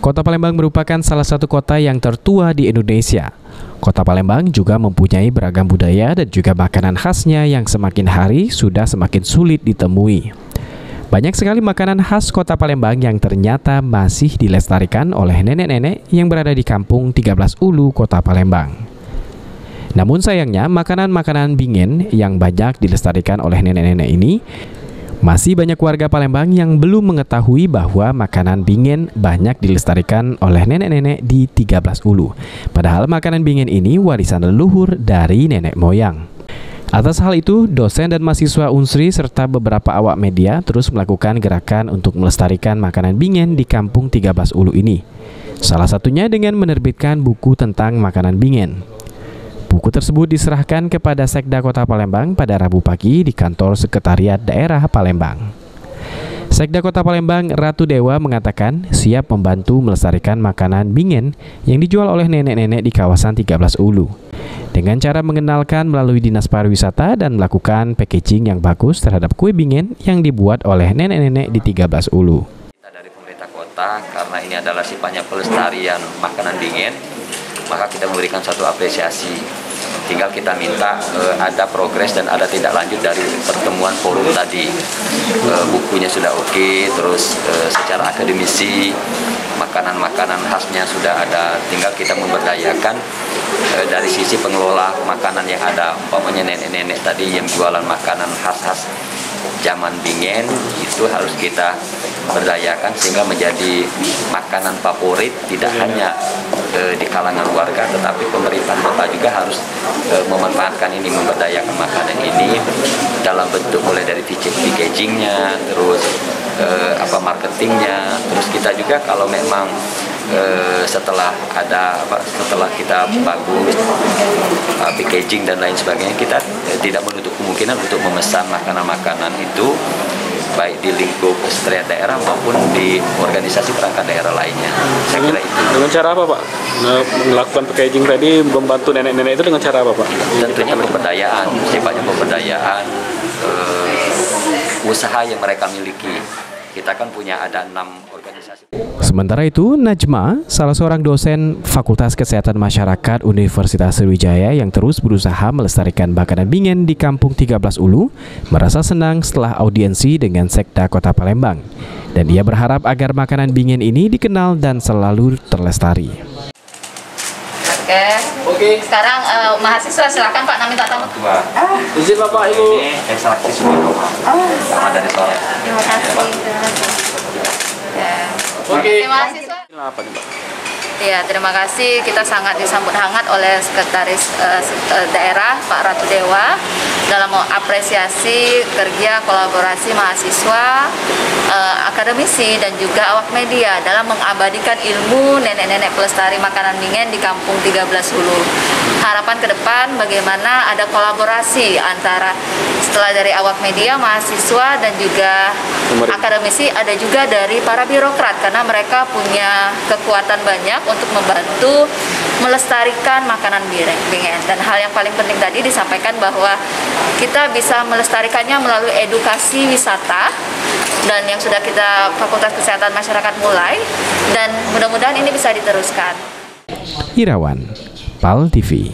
Kota Palembang merupakan salah satu kota yang tertua di Indonesia. Kota Palembang juga mempunyai beragam budaya dan juga makanan khasnya yang semakin hari sudah semakin sulit ditemui. Banyak sekali makanan khas Kota Palembang yang ternyata masih dilestarikan oleh nenek-nenek yang berada di Kampung 13 Ulu, Kota Palembang. Namun sayangnya, makanan-makanan bingen yang banyak dilestarikan oleh nenek-nenek ini, masih banyak warga Palembang yang belum mengetahui bahwa makanan bingen banyak dilestarikan oleh nenek-nenek di 13 Ulu. Padahal makanan bingen ini warisan leluhur dari nenek moyang. Atas hal itu, dosen dan mahasiswa Unsri serta beberapa awak media terus melakukan gerakan untuk melestarikan makanan bingen di Kampung 13 Ulu ini. Salah satunya dengan menerbitkan buku tentang makanan bingen. Buku tersebut diserahkan kepada Sekda Kota Palembang pada Rabu pagi di kantor Sekretariat Daerah Palembang. Sekda Kota Palembang Ratu Dewa mengatakan siap membantu melestarikan makanan bingen yang dijual oleh nenek-nenek di kawasan 13 Ulu. Dengan cara mengenalkan melalui Dinas Pariwisata dan melakukan packaging yang bagus terhadap kue bingen yang dibuat oleh nenek-nenek di 13 Ulu. Kita dari pemerintah kota, karena ini adalah sifatnya pelestarian makanan bingen, maka kita memberikan satu apresiasi. Tinggal kita minta ada progres dan ada tindak lanjut dari pertemuan forum tadi. Bukunya sudah oke, terus secara akademisi makanan-makanan khasnya sudah ada. Tinggal kita memberdayakan dari sisi pengelola makanan yang ada. Umpamanya nenek-nenek tadi yang jualan makanan khas-khas zaman bingen, itu harus kita berdayakan sehingga menjadi makanan favorit tidak hanya di kalangan warga, tetapi pemerintah kota juga harus memanfaatkan ini, memberdayakan makanan ini dalam bentuk mulai dari packagingnya, terus marketingnya, terus kita juga kalau memang setelah kita bagus packaging dan lain sebagainya, kita tidak menutup kemungkinan untuk memesan makanan-makanan itu baik di lingkup sekretariat daerah maupun di organisasi perangkat daerah lainnya. Saya kira itu. Dengan cara apa, Pak? Melakukan packaging tadi membantu nenek-nenek itu dengan cara apa, Pak? Tentunya pemberdayaan, sifatnya pemberdayaan usaha yang mereka miliki. Kita kan punya ada 6 organisasi. Sementara itu, Najma, salah seorang dosen Fakultas Kesehatan Masyarakat Universitas Sriwijaya yang terus berusaha melestarikan makanan bingen di Kampung 13 Ulu, merasa senang setelah audiensi dengan Sekda Kota Palembang. Dan ia berharap agar makanan bingen ini dikenal dan selalu terlestari. Oke. Sekarang mahasiswa silakan Pak, minta tamu. Izin Bapak Ibu. Ini ekstraksi sudah sama dari sore. Terima kasih. Oke. Terima kasih. Apa nih, Pak? Ya, terima kasih. Kita sangat disambut hangat oleh Sekretaris Daerah Pak Ratu Dewa dalam mengapresiasi kerja kolaborasi mahasiswa, akademisi dan juga awak media dalam mengabadikan ilmu nenek-nenek pelestari makanan bingen di Kampung 13 Ulu. Harapan ke depan bagaimana ada kolaborasi antara setelah dari awak media, mahasiswa dan juga akademisi, ada juga dari para birokrat karena mereka punya kekuatan banyak untuk membantu melestarikan makanan bingen. Dan hal yang paling penting tadi disampaikan bahwa kita bisa melestarikannya melalui edukasi wisata dan yang sudah kita Fakultas Kesehatan Masyarakat mulai, dan mudah-mudahan ini bisa diteruskan. Irawan, PAL TV.